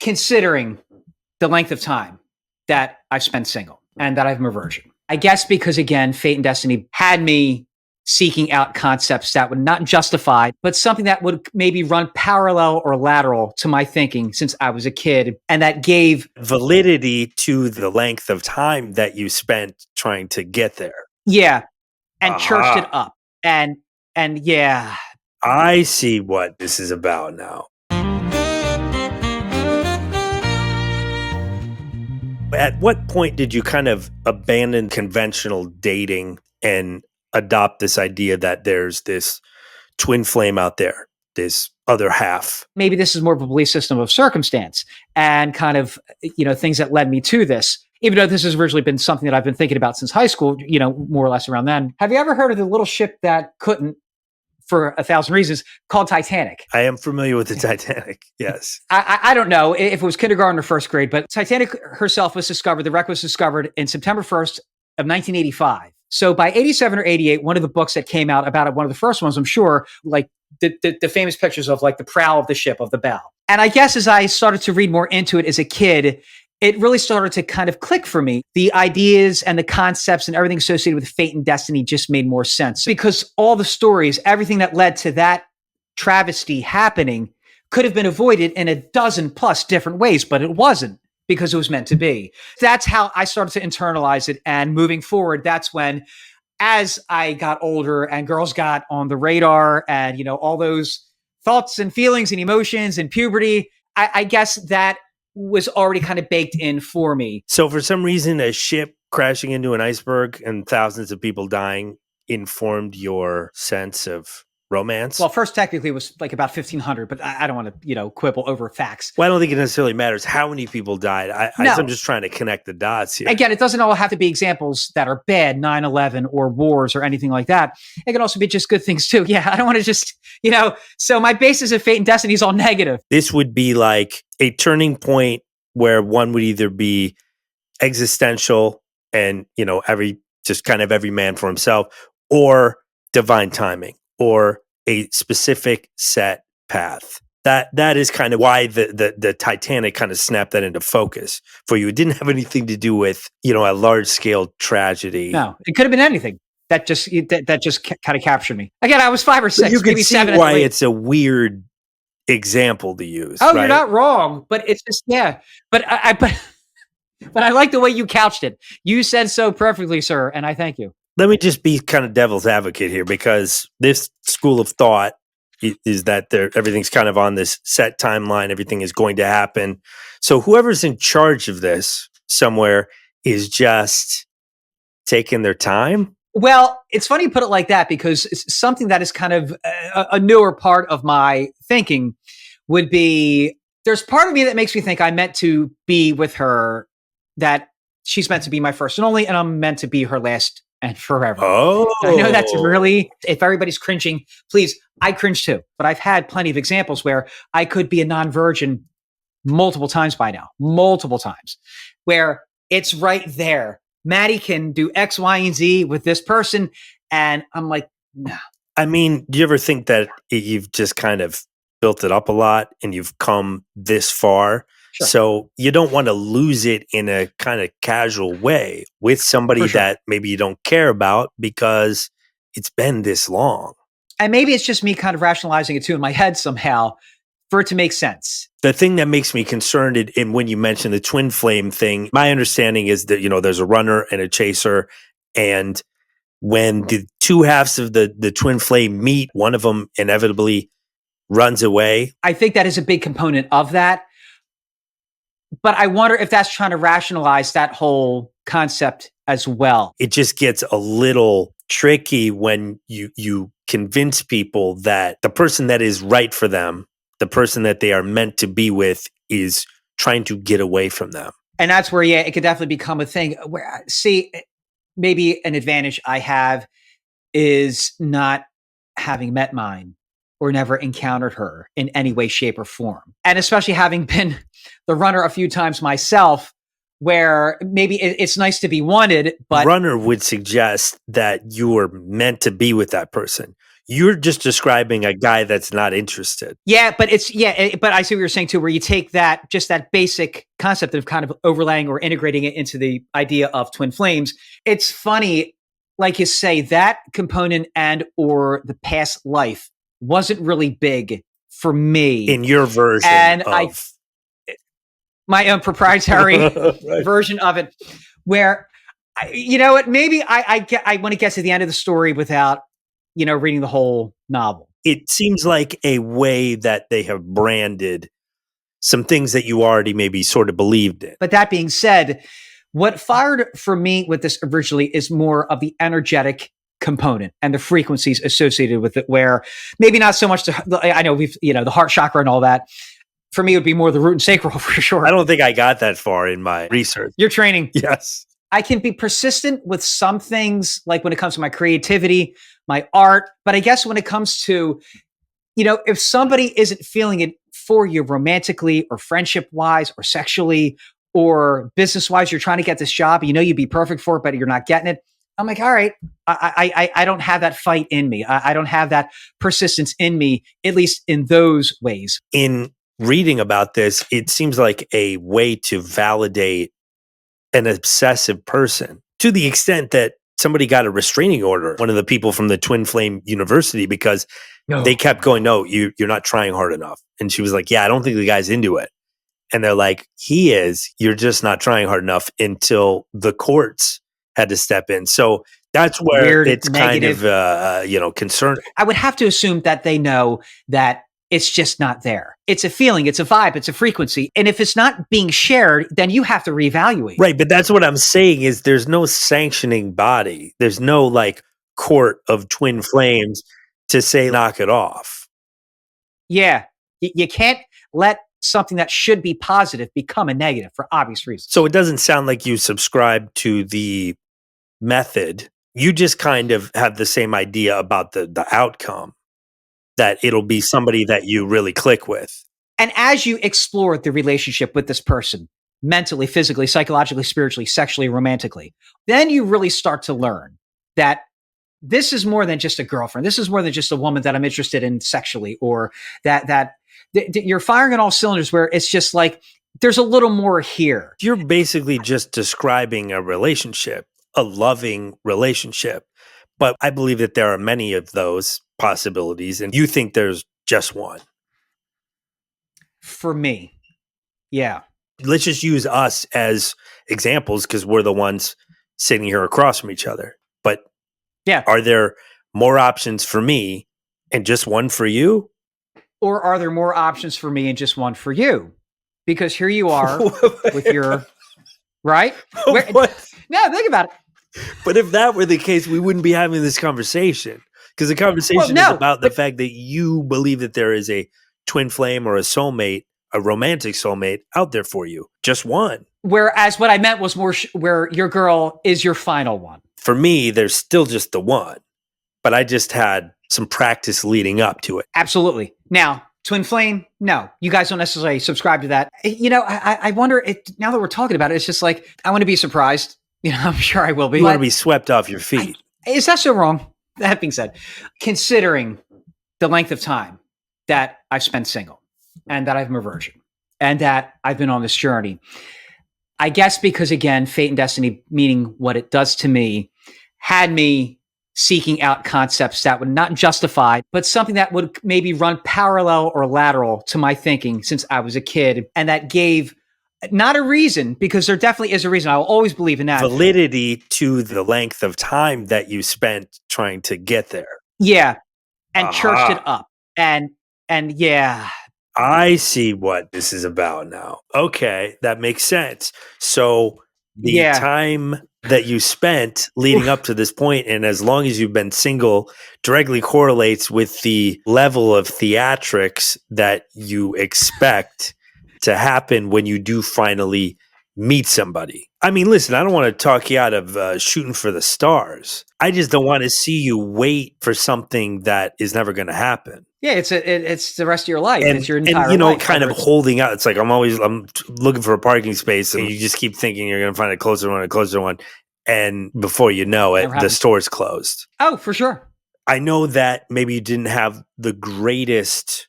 considering the length of time that I've spent single and that I'm a virgin. I guess because, again, fate and destiny had me seeking out concepts that would not justify, but something that would maybe run parallel or lateral to my thinking since I was a kid. And that gave validity to the length of time that you spent trying to get there. Yeah. And churched it up. And yeah. I see what this is about now. At what point did you kind of abandon conventional dating and adopt this idea that there's this twin flame out there, this other half? Maybe this is more of a belief system of circumstance and kind of, things that led me to this. Even though this has originally been something that I've been thinking about since high school, more or less around then. Have you ever heard of the little ship that couldn't, for 1,000 reasons, called Titanic? I am familiar with the Titanic, yes. I don't know if it was kindergarten or first grade, but Titanic herself was discovered, the wreck was discovered in September 1st of 1985. So by 87 or 88, one of the books that came out about it, one of the first ones, I'm sure, like the famous pictures of like the prow of the ship, of the bow. And I guess as I started to read more into it as a kid, it really started to kind of click for me. The ideas and the concepts and everything associated with fate and destiny just made more sense because all the stories, everything that led to that travesty happening could have been avoided in a dozen plus different ways, but it wasn't because it was meant to be. That's how I started to internalize it. And moving forward, that's when, as I got older and girls got on the radar and, all those thoughts and feelings and emotions and puberty, I guess that was already kind of baked in for me. So for some reason, a ship crashing into an iceberg and thousands of people dying informed your sense of romance? Well, first technically it was like about 1,500, but I don't want to, quibble over facts. Well, I don't think it necessarily matters how many people died. I'm just trying to connect the dots here. Again, it doesn't all have to be examples that are bad, 9/11 or wars or anything like that. It can also be just good things too. Yeah, I don't want to just, so my basis of fate and destiny is all negative. This would be like a turning point where one would either be existential and, every man for himself, or divine timing, or a specific set path. That is kind of why the Titanic kind of snapped that into focus for you. It didn't have anything to do with, a large scale tragedy. No, it could have been anything. That just kind of captured me. Again, I was 5 or 6, but you can maybe see 7. why it's a weird example to use. Oh, right? You're not wrong, but it's just But but I like the way you couched it. You said so perfectly, sir, and I thank you. Let me just be kind of devil's advocate here, because this school of thought is that everything's kind of on this set timeline. Everything is going to happen. So whoever's in charge of this somewhere is just taking their time. Well, it's funny you put it like that, because it's something that is kind of a newer part of my thinking would be, there's part of me that makes me think I'm meant to be with her, that she's meant to be my first and only, and I'm meant to be her last and forever. Oh, I know that's really, if everybody's cringing, please, I cringe too. But I've had plenty of examples where I could be a non-virgin multiple times by now, where it's right there. Maddie can do X, Y, and Z with this person. And I'm like, no. I mean, do you ever think that you've just kind of built it up a lot and you've come this far? Sure. So you don't want to lose it in a kind of casual way with somebody that maybe you don't care about because it's been this long. And maybe it's just me kind of rationalizing it too in my head somehow for it to make sense. The thing that makes me concerned in when you mention the twin flame thing, my understanding is that, there's a runner and a chaser. And when the two halves of the twin flame meet, one of them inevitably runs away. I think that is a big component of that. But I wonder if that's trying to rationalize that whole concept as well. It just gets a little tricky when you convince people that the person that is right for them, the person that they are meant to be with, is trying to get away from them. And that's where, it could definitely become a thing where, see, maybe an advantage I have is not having met mine or never encountered her in any way, shape, or form. And especially having been the runner a few times myself, where maybe it's nice to be wanted, but... Runner would suggest that you were meant to be with that person. You're just describing a guy that's not interested. Yeah, but but I see what you're saying too, where you take that, just that basic concept of kind of overlaying or integrating it into the idea of twin flames. It's funny, like you say, that component and or the past life wasn't really big for me In your version and of my own proprietary right. version of it, where you know what, maybe I want to get to the end of the story without reading the whole novel. It seems like a way that they have branded some things that you already maybe sort of believed in. But that being said, what fired for me with this originally is more of the energetic component and the frequencies associated with it, where maybe not so much I know the heart chakra and all that. For me, it would be more the root and sacral for sure. I don't think I got that far in my research. Your training. Yes. I can be persistent with some things, like when it comes to my creativity, my art. But I guess when it comes to, if somebody isn't feeling it for you romantically or friendship wise or sexually or business wise, you're trying to get this job, you'd be perfect for it, but you're not getting it. I'm like, all right, I don't have that fight in me. I don't have that persistence in me, at least in those ways. In reading about this, it seems like a way to validate an obsessive person to the extent that somebody got a restraining order, one of the people from the Twin Flame University, because they kept going, no, you're not trying hard enough. And she was like, yeah, I don't think the guy's into it. And they're like, he is, you're just not trying hard enough, until the courts had to step in. So that's where Weird, it's negative. kind of, concerning. I would have to assume that they know that it's just not there. It's a feeling, it's a vibe, it's a frequency. And if it's not being shared, then you have to reevaluate. Right. But that's what I'm saying is there's no sanctioning body. There's no like court of twin flames to say, knock it off. Yeah. You can't let something that should be positive become a negative for obvious reasons. So it doesn't sound like you subscribe to the method. You just kind of have the same idea about the outcome, that it'll be somebody that you really click with. And as you explore the relationship with this person, mentally, physically, psychologically, spiritually, sexually, romantically, then you really start to learn that this is more than just a girlfriend. This is more than just a woman that I'm interested in sexually, or that you're firing on all cylinders, where it's just like, there's a little more here. You're basically just describing a relationship, a loving relationship. But I believe that there are many of those possibilities, and you think there's just one. For me, yeah. Let's just use us as examples because we're the ones sitting here across from each other. But yeah, are there more options for me and just one for you? Or are there more options for me and just one for you? Because here you are with your, right? No, think about it. But if that were the case, we wouldn't be having this conversation, because the conversation is about the fact that you believe that there is a twin flame or a soulmate, a romantic soulmate out there for you. Just one. Whereas what I meant was more where your girl is your final one. For me, there's still just the one, but I just had some practice leading up to it. Absolutely. Now, twin flame, no, you guys don't necessarily subscribe to that. I wonder, now that we're talking about it, it's just like, I want to be surprised. I'm sure I will be. You want to be swept off your feet. Is that so wrong? That being said, considering the length of time that I've spent single and that I'm a virgin and that I've been on this journey, I guess because, again, fate and destiny, meaning what it does to me, had me seeking out concepts that would not justify, but something that would maybe run parallel or lateral to my thinking since I was a kid. And that gave not a reason, because there definitely is a reason. I will always believe in that. Validity to the length of time that you spent trying to get there. Yeah. And churched it up. And yeah. I see what this is about now. Okay. That makes sense. So the time that you spent leading up to this point, and as long as you've been single, directly correlates with the level of theatrics that you expect to happen when you do finally meet somebody. I mean, listen, I don't want to talk you out of shooting for the stars. I just don't want to see you wait for something that is never going to happen. Yeah, it's the rest of your life. And, it's your entire and life. Kind of holding out. It's like I'm looking for a parking space, and you just keep thinking you're going to find a closer one, and before you know it, the store's closed. Oh, for sure. I know that maybe you didn't have the greatest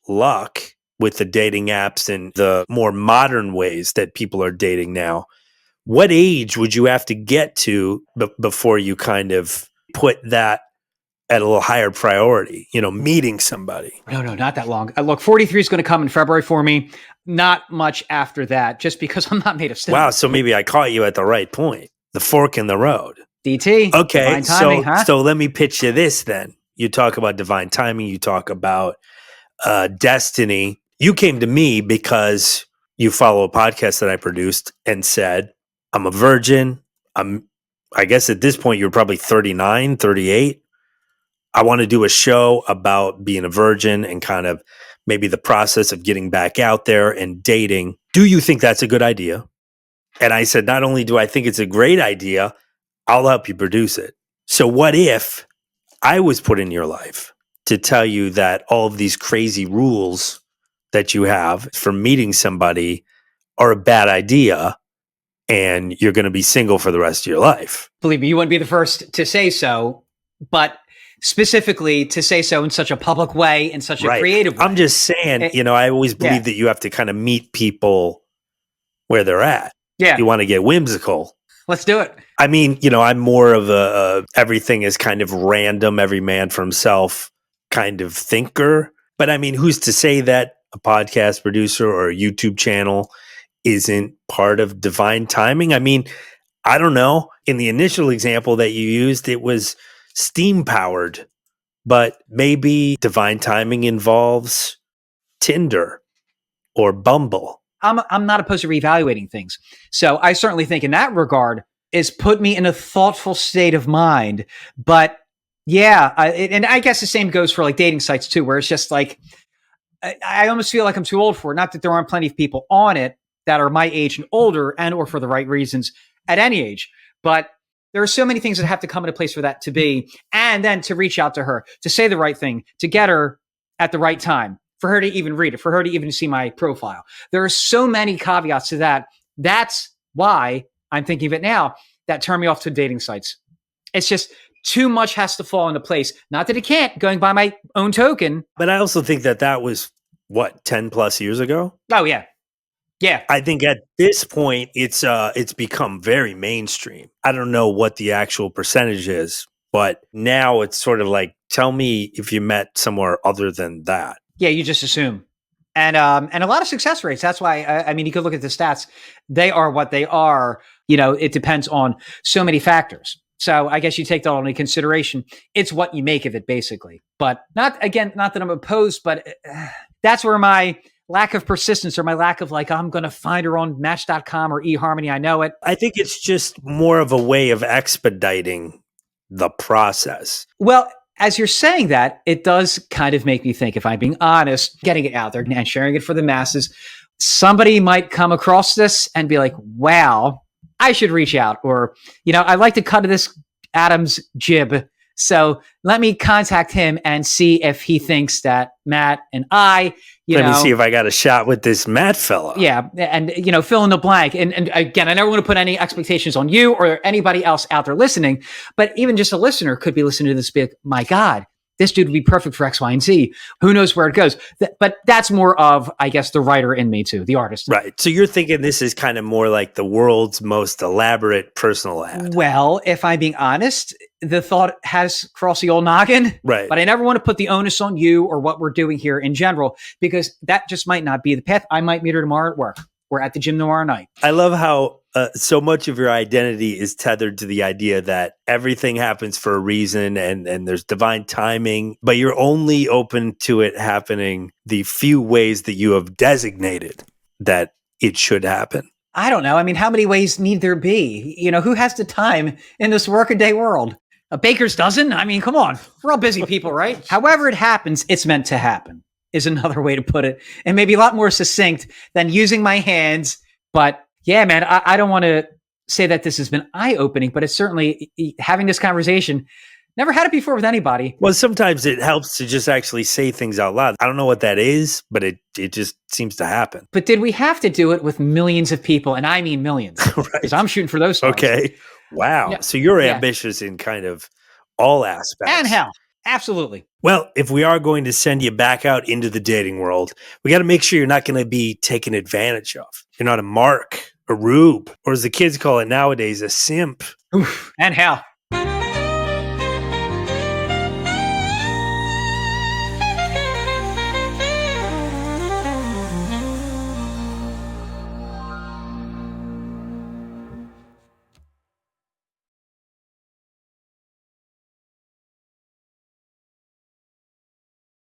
luck with the dating apps and the more modern ways that people are dating now. What age would you have to get to before you kind of put that at a little higher priority, meeting somebody? No, not that long. Look, 43 is going to come in February for me. Not much after that, just because I'm not made of stone. Wow, so maybe I caught you at the right point. The fork in the road. DT. Okay, Divine timing, so let me pitch you this then. You talk about divine timing, you talk about destiny. You came to me because you follow a podcast that I produced and said, I'm a virgin. I guess at this point you're probably 39, 38. I want to do a show about being a virgin and kind of maybe the process of getting back out there and dating. Do you think that's a good idea? And I said, not only do I think it's a great idea, I'll help you produce it. So what if I was put in your life to tell you that all of these crazy rules that you have for meeting somebody are a bad idea and you're going to be single for the rest of your life? Believe me, you wouldn't be the first to say so, but specifically to say so in such a public way, in such a creative way. I'm just saying, I always believe that you have to kind of meet people where they're at. Yeah. You want to get whimsical. Let's do it. I mean, I'm more of a everything is kind of random, every man for himself kind of thinker. But I mean, who's to say that a podcast producer or a YouTube channel isn't part of divine timing? I mean, I don't know. In the initial example that you used, it was steam powered, but maybe divine timing involves Tinder or Bumble. I'm not opposed to reevaluating things. So I certainly think in that regard is put me in a thoughtful state of mind. But yeah, and I guess the same goes for like dating sites too, where it's just like, I almost feel like I'm too old for it. Not that there aren't plenty of people on it that are my age and older and or for the right reasons at any age. But there are so many things that have to come into place for that to be, and then to reach out to her, to say the right thing, to get her at the right time, for her to even read it, for her to even see my profile. There are so many caveats to that. That's why I'm thinking of it now, that turn me off to dating sites. It's just too much has to fall into place. Not that it can't, going by my own token. But I also think that was, 10 plus years ago? Oh, yeah. Yeah. I think at this point, it's become very mainstream. I don't know what the actual percentage is, but now it's sort of like, tell me if you met somewhere other than that. Yeah, you just assume. And a lot of success rates. That's why, I mean, you could look at the stats. They are what they are. It depends on so many factors. So I guess you take that all into consideration. It's what you make of it, basically. But not that I'm opposed, but that's where my lack of persistence or my lack of like, I'm going to find her on Match.com or eHarmony. I know it. I think it's just more of a way of expediting the process. Well, as you're saying that, it does kind of make me think, if I'm being honest, getting it out there and sharing it for the masses, somebody might come across this and be like, wow, I should reach out. Or, I like to cut this Adam's jib. So let me contact him and see if he thinks that Matt and I, Let me see if I got a shot with this Matt fella. Yeah. And, fill in the blank. And again, I never want to put any expectations on you or anybody else out there listening, but even just a listener could be listening to this big, my God, this dude would be perfect for X, Y, and Z. Who knows where it goes? But that's more of, I guess, the writer in me too, the artist. Right. So you're thinking this is kind of more like the world's most elaborate personal ad. Well, if I'm being honest, the thought has crossed the old noggin. Right. But I never want to put the onus on you or what we're doing here in general, because that just might not be the path. I might meet her tomorrow at work. We're at the gym tomorrow night. I love how so much of your identity is tethered to the idea that everything happens for a reason and there's divine timing, but you're only open to it happening the few ways that you have designated that it should happen. I don't know. I mean, how many ways need there be? Who has the time in this workaday world? A baker's dozen? I mean, come on. We're all busy people, right? However it happens, it's meant to happen, is another way to put it. And maybe a lot more succinct than using my hands. But yeah, man, I don't want to say that this has been eye-opening, but it's certainly having this conversation. Never had it before with anybody. Well, sometimes it helps to just actually say things out loud. I don't know what that is, but it just seems to happen. But did we have to do it with millions of people? And I mean millions. Right. Because I'm shooting for those stars. Okay. Wow. Yeah. So you're ambitious in kind of all aspects. And hell. Absolutely. Well, if we are going to send you back out into the dating world, we got to make sure you're not going to be taken advantage of. You're not a mark, a rube, or as the kids call it nowadays, a simp. Oof. And how?